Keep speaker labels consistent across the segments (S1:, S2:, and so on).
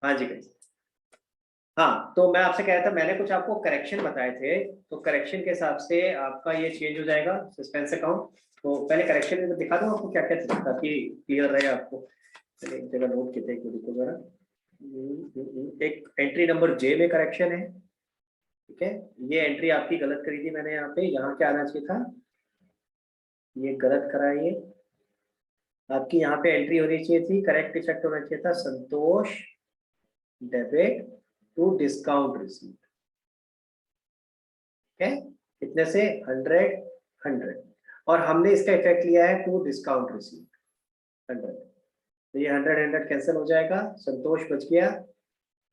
S1: हाँ जी गाइस। हाँ, तो मैं आपसे कह रहा था, मैंने कुछ आपको करेक्शन बताए थे, तो करेक्शन के हिसाब से आपका ये चेंज हो जाएगा सस्पेंस अकाउंट। तो पहले करेक्शन में दिखा दूँ आपको क्या क्या चीज़, ताकि क्लियर रहे आपको। चलिए एक जगह नोट किए थे, एक रुको जरा। एक एंट्री नंबर जे में करेक्शन है, ठीक है। ये एंट्री आपकी गलत करी थी मैंने, यहाँ पे, यहाँ क्या आना चाहिए था, ये गलत करा है। ये आपकी यहाँ पे एंट्री होनी चाहिए थी, करेक्ट इफेक्ट होना चाहिए था, संतोष डेबिट टू डिस्काउंट रिसीव, ठीक है। कितने से, 100 और हमने इसका इफेक्ट लिया है टू डिस्काउंट रिसीव 100। तो ये 100 कैंसिल हो जाएगा, संतोष बच गया,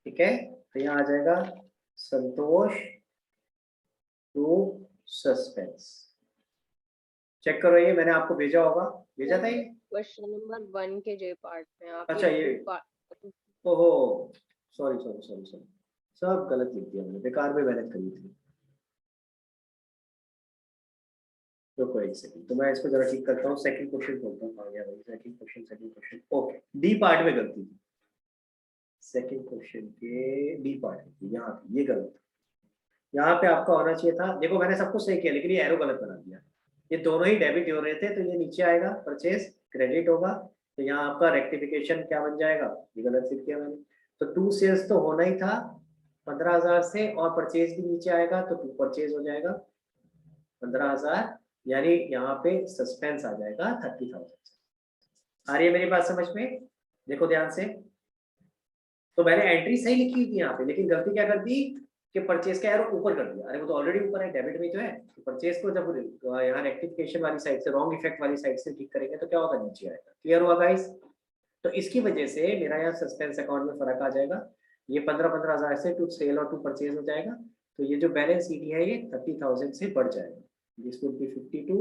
S1: ठीक है। तो यहाँ आ जाएगा संतोष टू सस्पेंस। चेक करो, ये मैंने आपको भेजा होगा, भेजा था ये
S2: क्वेश्चन नंबर 1 के जे पार्ट में आप
S1: अच्छा ये
S2: पार्ट।
S1: ओहो, सॉरी सॉरी सॉरी सॉरी, सब गलत लिख दिया मैंने, बेकार में मेहनत करी थी। रुको एक सेकंड, तो मैं इसको जरा ठीक करता हूँ। सेकंड क्वेश्चन खोलता हूँ, आ गया भाई second question, okay. D part में गलती थी, सेकंड क्वेश्चन के डी पार्ट में यहाँ पे ये गलत, यहाँ पे आपका होना चाहिए था। देखो मैंने सब कुछ सही किया, लेकिन ये एरो गलत बना दिया। ये दोनों ही डेबिट हो रहे थे, तो ये नीचे आएगा, परचेज क्रेडिट होगा। तो यहाँ आपका रेक्टिफिकेशन क्या बन जाएगा, ये गलत लिख दिया मैंने। तो टू सेल्स तो होना ही था 15,000 से, और परचेज भी नीचे आएगा, तो टू परचेज हो जाएगा 15,000, यानी यहाँ पे सस्पेंस आ जाएगा 30,000। आ रही है मेरी बात समझ में, देखो ध्यान से। तो मैंने एंट्री सही लिखी हुई थी यहाँ पे, लेकिन गलती क्या कर दी कि परचेज का एरो ऊपर कर दिया। अरे वो तो ऑलरेडी ऊपर है, डेबिट में तो है। तो परचेज को जब यहाँ रेक्टिफिकेशन वाली साइड से, रॉन्ग इफेक्ट वाली साइड से ठीक करेंगे तो क्या होगा, नीचे आएगा। क्लियर हुआ गाइस? तो इसकी वजह से मेरा यहाँ सस्पेंस अकाउंट में फर्क आ जाएगा। ये 15,000 से टू सेल और टू परचेज हो जाएगा। तो ये जो बैलेंस ईडी है ये 30,000 से बढ़ जाएगा। This would be 52,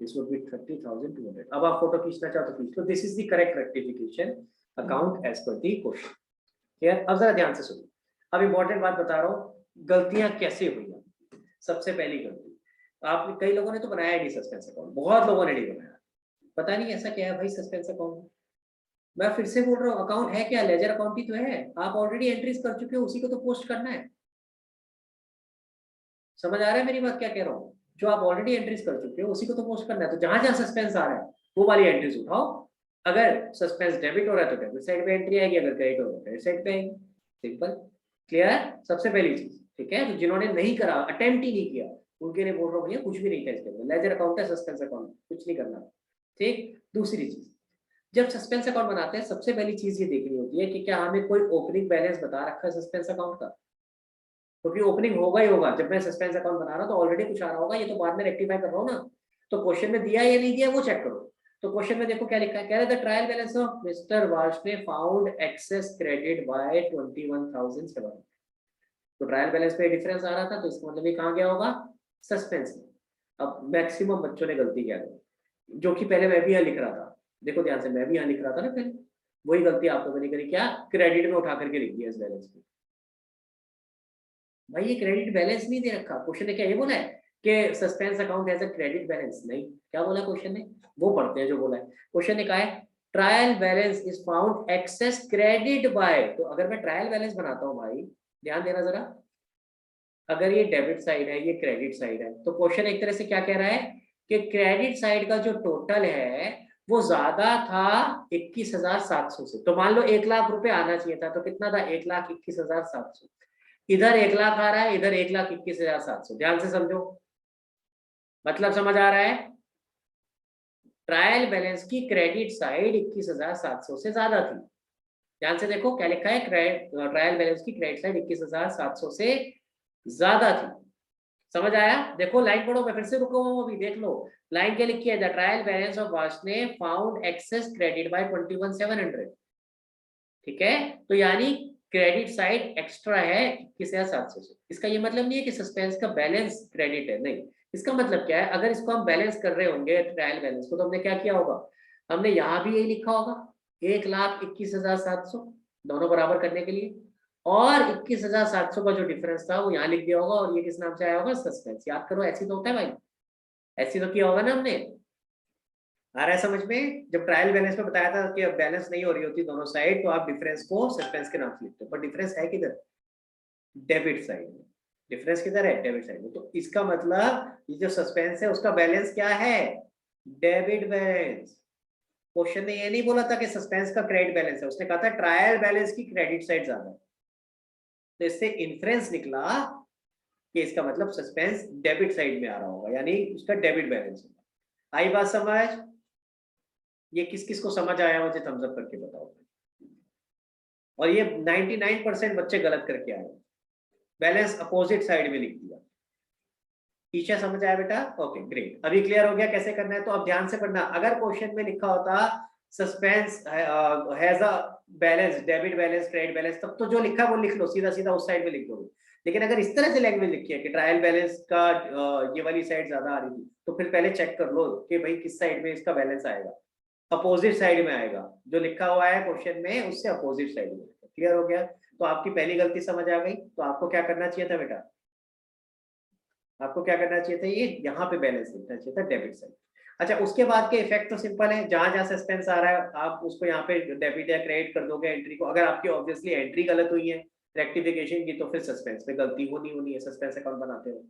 S1: this would be 30,200। अब आप फोटो खींचना चाहो तो खींच लो। This is the correct rectification account as per the question. Clear? अब जरा ध्यान से सुनो, अब इंपॉर्टेंट बात बता रहा हूँ, गलतियां कैसे हुई हैं। सबसे पहली गलती, आप कई लोगों ने तो बनाया नहीं सस्पेंस अकाउंट, बहुत लोगों ने नहीं बनाया। पता नहीं ऐसा क्या है भाई सस्पेंस अकाउंट। मैं फिर से बोल रहा हूँ, अकाउंट है क्या, लेजर अकाउंट ही तो है। आप ऑलरेडी एंट्रीज कर चुके हो, उसी को तो पोस्ट करना है। समझ आ रहा है मेरी बात क्या कह रहा हूँ? जो आप ऑलरेडी एंट्रीज कर चुके हो उसी को तो पोस्ट करना है। तो जहां जहां सस्पेंस आ रहा है वो वाली एंट्रीज उठाओ। अगर सस्पेंस डेबिट हो रहा है तो डेबिट साइड पे एंट्री आएगी, अगर क्रेडिट हो रहा है क्रेडिट साइड पे आएगी। सिंपल, क्लियर है? सबसे पहली चीज, ठीक है। तो जिन्होंने नहीं करा, अटेम्प्ट ही नहीं किया, उनके लिए बोल रहा हूँ भैया कुछ भी नहीं था इसके अंदर। लेजर अकाउंट है, सस्पेंस अकाउंट कुछ नहीं करना, ठीक। दूसरी चीज, जब सस्पेंस अकाउंट बनाते हैं सबसे पहली चीज ये देखनी होती है कि क्या हमें कोई ओपनिंग बैलेंस बता रखा है सस्पेंस अकाउंट का। क्योंकि ओपनिंग होगा ही होगा, जब मैं सस्पेंस अकाउंट बना रहा हूँ तो ऑलरेडी कुछ आ रहा होगा, ये तो बाद में रेक्टिफाई कर रहा हूँ ना। तो क्वेश्चन में दिया या नहीं दिया वो चेक करो। तो क्वेश्चन में देखो क्या लिखा है, कह रहे थे trial balance of mister Varshney found excess credit by 21,700। तो ट्रायल बैलेंस पे डिफरेंस आ रहा था, तो इसका मतलब ये कहाँ गया होगा, सस्पेंस में। अब मैक्सिमम बच्चों ने गलती किया, जो कि पहले मैं भी यहाँ लिख रहा था। देखो ध्यान से, मैं भी यहाँ लिख रहा था ना पहले, वही गलती आप लोगों ने करी। क्या, क्रेडिट में उठा करके लिख दिया इस बैलेंस को। भाई ये क्रेडिट बैलेंस नहीं दे रखा, क्वेश्चन ने क्या ये बोला है कि suspense account as a credit balance, नहीं। क्या बोला क्वेश्चन ने, वो पढ़ते हैं जो बोला है। क्वेश्चन ने कहा है trial balance is found excess credit by. तो अगर मैं ट्रायल बैलेंस बनाता हूँ भाई, ध्यान देना जरा, अगर ये डेबिट साइड है ये क्रेडिट साइड है, तो क्वेश्चन एक तरह से क्या कह रहा है कि क्रेडिट साइड का जो टोटल है वो ज्यादा था 21,700 से। तो मान लो 1,00,000 रुपए आना चाहिए था, तो कितना था, 1,21,700। इधर 1,00,000 आ रहा है, इधर 1,21,700। ध्यान से समझो, मतलब समझ आ रहा है। ट्रायल बैलेंस की क्रेडिट साइड 21,700 से ज्यादा थी। ध्यान से देखो क्या लिखा है, ट्रायल बैलेंस की क्रेडिट साइड 21,700 से ज्यादा थी। समझ आया? देखो लाइन पढ़ो, मैं फिर से रुका हूँ अभी, देख लो लाइन क्या लिखी है, the trial balance of Varshney found excess credit by 21,700। ठीक है, तो यानी क्रेडिट साइड एक्स्ट्रा है 21,700 से। इसका ये मतलब नहीं है कि सस्पेंस का बैलेंस क्रेडिट है, नहीं। इसका मतलब क्या है, अगर इसको हम बैलेंस कर रहे होंगे ट्रायल बैलेंस को, तो हमने क्या किया होगा, हमने यहाँ भी यही लिखा होगा 1,21,700 दोनों बराबर करने के लिए, और 21,700 का जो डिफरेंस था वो यहाँ लिख दिया होगा, और ये किस नाम से आया होगा, सस्पेंस। याद करो, ऐसी तो होता है भाई, ऐसी तो किया होगा ना हमने। आ रहा है समझ में? जब ट्रायल बैलेंस में बताया था कि अब बैलेंस नहीं हो रही होती दोनों साइड, तो आप डिफरेंस को सस्पेंस के नाम से लिखते हो, पर डिफरेंस है किधर? डेबिट साइड में। डिफरेंस किधर है? डेबिट साइड में। तो इसका मतलब ये जो सस्पेंस है उसका बैलेंस क्या है? Debit balance. क्वेश्चन ने ये नहीं बोला था कि सस्पेंस का क्रेडिट बैलेंस है, उसने कहा था ट्रायल बैलेंस की क्रेडिट साइड ज्यादा है। तो इससे इन्फ्रेंस निकला कि इसका मतलब सस्पेंस डेबिट साइड में आ रहा होगा, यानी उसका डेबिट बैलेंस होगा। आई बात समझ? ये किस किस को समझ आया मुझे थम्स अप करके बताओ। और ये 99% बच्चे गलत करके आए, बैलेंस अपोजिट साइड में लिख दिया। पीछे समझ आया बेटा? ओके ग्रेट, अभी क्लियर हो गया कैसे करना है। तो अब ध्यान से पढ़ना, अगर क्वेश्चन में लिखा होता suspense has a balance, debit balance, credit balance, तब तो जो लिखा है वो लिख लो, सीधा सीधा उस साइड में लिख दो। लेकिन अगर इस तरह से लैंग्वेज लिखी है कि ट्रायल बैलेंस का ये वाली साइड ज्यादा आ रही थी, तो फिर पहले चेक कर लो कि भाई किस साइड में इसका बैलेंस आएगा। अपोजिट साइड में आएगा, जो लिखा हुआ है क्वेश्चन में उससे अपोजिट साइड में। क्लियर हो गया? तो आपकी पहली गलती समझ आ गई। तो आपको क्या करना चाहिए था बेटा? आपको क्या करना चाहिए था? ये यहाँ पे बैलेंस लिखना चाहिए था, डेबिट साइड। अच्छा, उसके बाद के इफेक्ट तो सिंपल है, जहां जहां सस्पेंस आ रहा है आप उसको यहाँ पे डेबिट या क्रेडिट कर दोगे एंट्री को। अगर आपकी ऑब्वियसली एंट्री गलत हुई है रेक्टिफिकेशन की, तो फिर सस्पेंस पे गलती होनी है, सस्पेंस अकाउंट बनाते हो।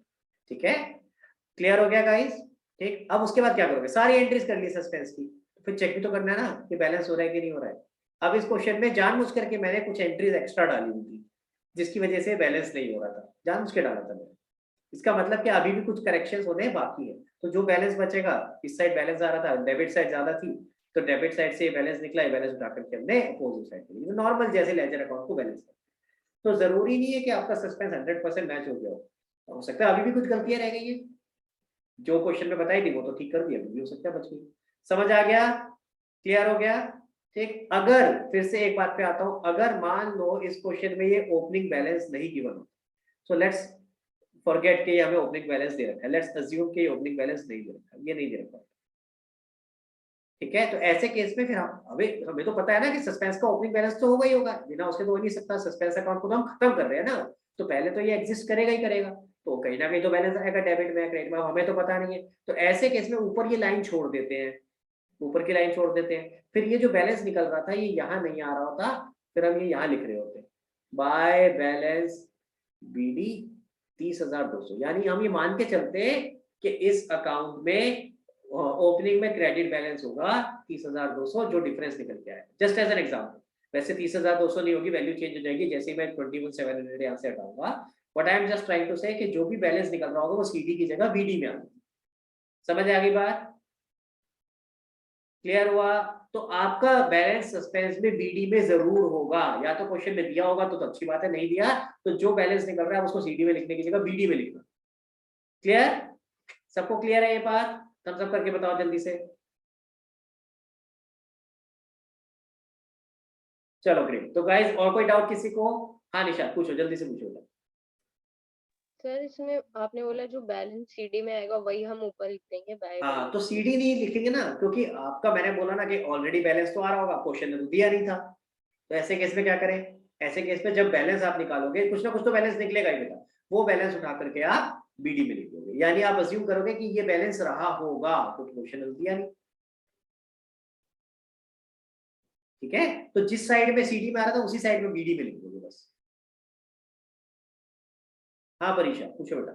S1: ठीक है? क्लियर हो गया गाइस? ठीक, अब उसके बाद क्या करोगे? सारी एंट्रीज कर ली सस्पेंस की, तो फिर चेक भी तो करना है ना कि बैलेंस हो रहा है कि नहीं हो रहा है। अब इस क्वेश्चन में जानबूझ करके मैंने कुछ एंट्रीज एक्स्ट्रा डाली हुई थी, जिसकी वजह से बैलेंस नहीं हो रहा था, जानबूझ के डाला था मैंने। इसका मतलब कि अभी भी कुछ करेक्शंस होने बाकी है। तो जो बैलेंस बचेगा, इस साइड बैलेंस आ रहा था, डेबिट साइड ज्यादा थी, तो डेबिट साइड से बैलेंस निकला, ये बैलेंस उठा करके हमने अपोजिट साइड पे नॉर्मल जैसे लेजर अकाउंट को बैलेंस कर। तो जरूरी नहीं है कि आपका सस्पेंस 100% मैच हो गया हो सकता है अभी भी कुछ गलतियां रह गई है, जो क्वेश्चन में बताई थी वो तो ठीक कर दिया, अभी भी हो सकता है बच गई। समझ आ गया? क्लियर हो गया? ठीक, अगर फिर से एक बात पे आता हूं, अगर मान लो इस क्वेश्चन में ये ओपनिंग बैलेंस नहीं गिवन हो, सो लेट्स फॉरगेट के हमें ओपनिंग बैलेंस दे रखा है, लेट्स अज्यूम के ओपनिंग बैलेंस नहीं दे रखा, ये नहीं दे रखा। ठीक है? तो ऐसे केस में फिर हम हमें हमें तो पता है ना कि सस्पेंस का ओपनिंग बैलेंस तो होगा ही होगा, बिना उसके तो हो नहीं सकता, सस्पेंस अकाउंट को तो हम खत्म कर रहे हैं ना, तो पहले तो ये एग्जिस्ट करेगा ही करेगा, तो कहीं ना कहीं तो बैलेंस आएगा डेबिट में क्रेडिट में, हमें तो पता नहीं है। तो ऐसे केस में ऊपर ये लाइन छोड़ देते हैं, ऊपर की लाइन छोड़ देते हैं, फिर ये जो बैलेंस निकल रहा था ये यहाँ नहीं आ रहा होता, फिर हम ये यहाँ लिख रहे होते बाय बैलेंस बीडी 30,200, यानी हम ये मान के चलते कि इस अकाउंट में ओपनिंग में क्रेडिट बैलेंस होगा 30,200, जो डिफरेंस निकल के आया, जस्ट एज एन एग्जांपल। वैसे 30,200 नहीं होगी, वैल्यू चेंज हो जाएगी जैसे ही मैं 21,700 यहाँ से हटाऊंगा। But I am just trying to say कि जो भी बैलेंस निकल रहा होगा वो सीडी की जगह बीडी में आएगा। समझ आ गई बात? क्लियर हुआ? तो आपका बैलेंस सस्पेंस में बीडी में जरूर होगा, या तो क्वेश्चन में दिया होगा तो अच्छी बात है, नहीं दिया तो जो बैलेंस निकल रहा है उसको सीडी में लिखने की जगह बीडी में लिखना। क्लियर? सबको क्लियर है ये बात? थम्स अप करके बताओ जल्दी से। चलो ग्रेट। तो गाइस और कोई डाउट किसी को? हाँ निशा पूछो, जल्दी से पूछो।
S2: सर इसमें आपने बोला जो बैलेंस सीडी में आएगा वही हम ऊपर लिख देंगे बाय
S1: हाँ, तो
S2: बैलेंस सीडी।
S1: सीडी नहीं लिखेंगे ना, क्योंकि आपका मैंने बोला ना कि ऑलरेडी बैलेंस तो आ रहा होगा, क्वेश्चन में तो दिया नहीं था। तो ऐसे केस में क्या करें? ऐसे केस में जब बैलेंस आप निकालोगे कुछ ना कुछ तो बैलेंस निकलेगा ही बेटा, वो बैलेंस उठा करके आप बीडी में लिख दोगे, यानी आप अज्यूम करोगे कि ये बैलेंस रहा होगा, क्योंकि क्वेश्चन में दिया नहीं। ठीक है? तो जिस साइड में सीडी में आ रहा था उसी साइड में बीडी में लिख दोगे बस। हाँ परीक्षा पूछो बेटा।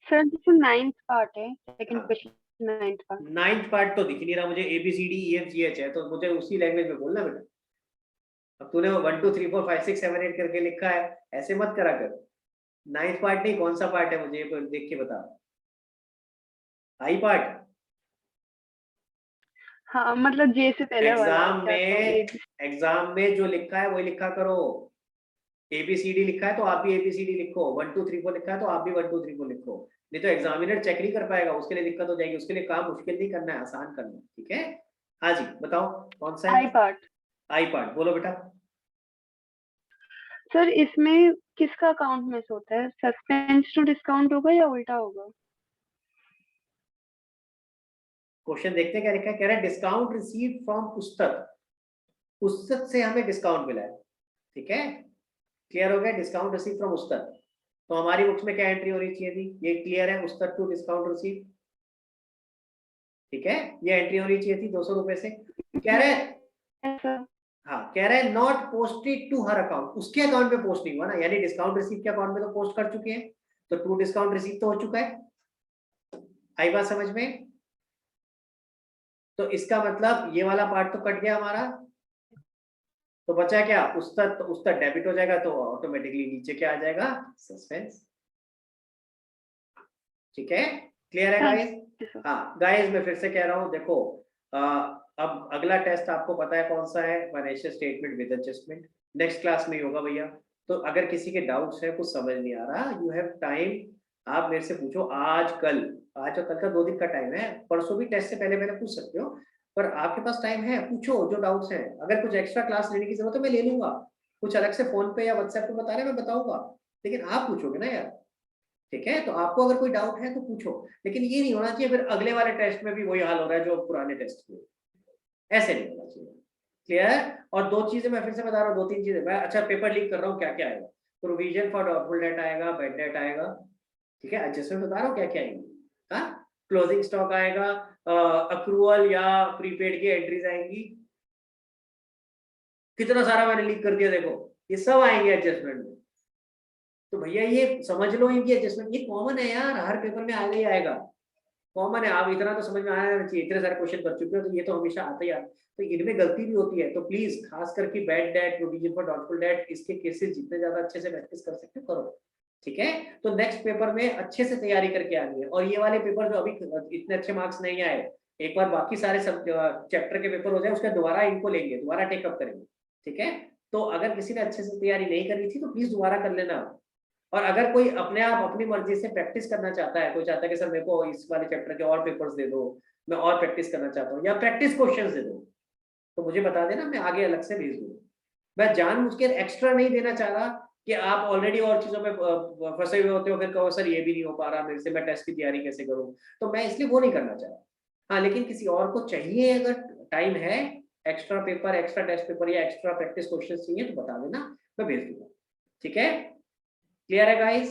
S3: सर जो 9th पार्ट है, सेकंड
S1: हाँ,
S3: क्वेश्चन 9th का।
S1: 9th पार्ट तो दिख नहीं रहा मुझे, ABCDEFGH है, तो मुझे उसी लैंग्वेज में बोलना बेटा। अब तूने वो 1 2 3 4 5 6 7 8 करके लिखा है, ऐसे मत करा कर। 9th पार्ट नहीं, कौन सा पार्ट है मुझे ये देख के बता। आई पार्ट?
S3: हाँ मतलब जे से पहले वाला
S1: एग्जाम
S3: क्या तो ये।
S1: में, एग्जाम में जो लिखा है वही लिखा करो। ABCD लिखा है तो आप भी ABCD लिखो, 1 2 3 4 लिखा है तो आप भी 1 2 3 4 लिखो। नहीं तो एग्जामिनर चेक नहीं कर पाएगा, उसके लिए दिक्कत हो जाएगी, उसके लिए काम मुश्किल नहीं करना है, आसान करना है। ठीक है? हाँ जी बताओ कौन सा
S3: आई
S1: है?
S3: पार्ट।
S1: आई पार्ट बोलो बेटा।
S3: सर इसमें किसका अकाउंट मिस होता है, सस्पेंस टू डिस्काउंट होगा या उल्टा होगा?
S1: क्वेश्चन देखते हैं क्या लिखा है, कह रहा है डिस्काउंट रिसीव फ्रॉम पुस्तक, पुस्तक से हमें डिस्काउंट मिला है। ठीक है? क्लियर हो गया? डिस्काउंट रिसीव फ्रॉम उस्तक, तो हमारी बुक्स में क्या एंट्री होनी चाहिए थी? ये क्लियर है, उस्तक टू डिस्काउंट रिसीव। ठीक है, ये एंट्री होनी चाहिए थी 200 रुपए से। कह रहे
S3: Yes, sir.
S1: हाँ, कह रहे हैं not posted to her account, उसके अकाउंट पे पोस्ट नहीं हुआ ना, यानी डिस्काउंट रिसीव के अकाउंट में तो पोस्ट कर चुके हैं, तो टू डिस्काउंट रिसीव तो हो चुका है। आई बात समझ में? तो इसका मतलब ये वाला पार्ट तो कट गया हमारा, तो बचा क्या, उसका डेबिट हो जाएगा, तो ऑटोमेटिकली नीचे क्या आ जाएगा, सस्पेंस। ठीक है, क्लियर है गाइस?
S3: Yes, sir.
S1: हाँ गाइस, मैं फिर से कह रहा हूँ, देखो अब अगला टेस्ट आपको पता है कौन सा है, financial statement with adjustment, next class में ही होगा भैया। तो अगर किसी के डाउट्स है, कुछ समझ नहीं आ रहा, यू हैव टाइम, आप मेरे से पूछो, आज कल, आज और कल का 2 दिन का टाइम है, परसों भी टेस्ट से पहले पहले पूछ सकते हो, पर आपके पास टाइम है, पूछो जो डाउट्स हैं। अगर कुछ एक्स्ट्रा क्लास लेने की जरूरत है मैं ले लूंगा, कुछ अलग से फोन पे या व्हाट्सएप पे बता रहे मैं बताऊंगा, लेकिन आप पूछोगे ना यार। ठीक है, तो आपको अगर कोई डाउट है तो पूछो, लेकिन ये नहीं होना चाहिए फिर अगले वाले टेस्ट में भी वही हाल हो रहा है जो पुराने टेस्ट में, ऐसे नहीं होना चाहिए। क्लियर? और 2 चीजें मैं फिर से बता रहा हूँ, 2-3 चीजें मैं, अच्छा पेपर लीक कर रहा हूँ, क्या क्या आएगा, प्रोविजन फॉर डाउटफुल डेट आएगा, बैड डेट आएगा, ठीक है, एडजस्टमेंट बता रहा हूँ क्या क्या आएंगी, हाँ, क्लोजिंग स्टॉक आएगा, अक्रूवल या प्रीपेड की एंट्रीज आएंगी, कितना सारा मैंने लीक कर दिया देखो, ये सब आएंगे एडजस्टमेंट में। तो भैया ये समझ लो, इनकी एडजस्टमेंट ये कॉमन है यार, हर पेपर में आएगा ही आएगा, कॉमन है, आप इतना तो समझ में आना चाहिए, इतने सारे क्वेश्चन कर चुके हो तो ये तो हमेशा आता ही आता है, तो इनमें गलती भी होती है, तो प्लीज खास करके bad debt, provision for doubtful debt, इसके केसेस जितने ज्यादा अच्छे से प्रैक्टिस कर सकते हो करो। ठीक है, तो नेक्स्ट पेपर में अच्छे से तैयारी करके आनी है, और ये वाले पेपर जो अभी इतने अच्छे मार्क्स नहीं आए, एक बार बाकी सारे सब चैप्टर के पेपर हो जाए, उसका दोबारा इनको लेंगे, दोबारा टेकअप करेंगे। ठीक है, तो अगर किसी ने अच्छे से तैयारी नहीं करी थी तो प्लीज दोबारा कर लेना, और अगर कोई अपने आप अपनी मर्जी से प्रैक्टिस करना चाहता है, कोई चाहता है कि सर मेरे को इस वाले चैप्टर के और पेपर्स दे दो, मैं और प्रैक्टिस करना चाहता हूँ, या प्रैक्टिस क्वेश्चंस दे दो, तो मुझे बता देना, मैं आगे अलग से भेज दूंगा। मैं जानबूझ के एक्स्ट्रा नहीं देना चाह रहा कि आप ऑलरेडी और चीजों में फंसे हुए होते हो, फिर कहो सर ये भी नहीं हो पा रहा मेरे से, मैं टेस्ट की तैयारी कैसे करूँ, तो मैं इसलिए वो नहीं करना चाह रहा। हाँ, लेकिन किसी और को चाहिए, अगर टाइम है, extra paper, extra test paper या एक्स्ट्रा प्रैक्टिस क्वेश्चन चाहिए तो बता देना, मैं भेज दूंगा। ठीक है, क्लियर है गाइस?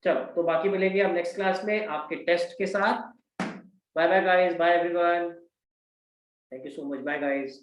S1: चलो, तो बाकी मिलेंगे हम नेक्स्ट क्लास में आपके टेस्ट के साथ। Bye bye guys, bye everyone, thank you so much, bye guys.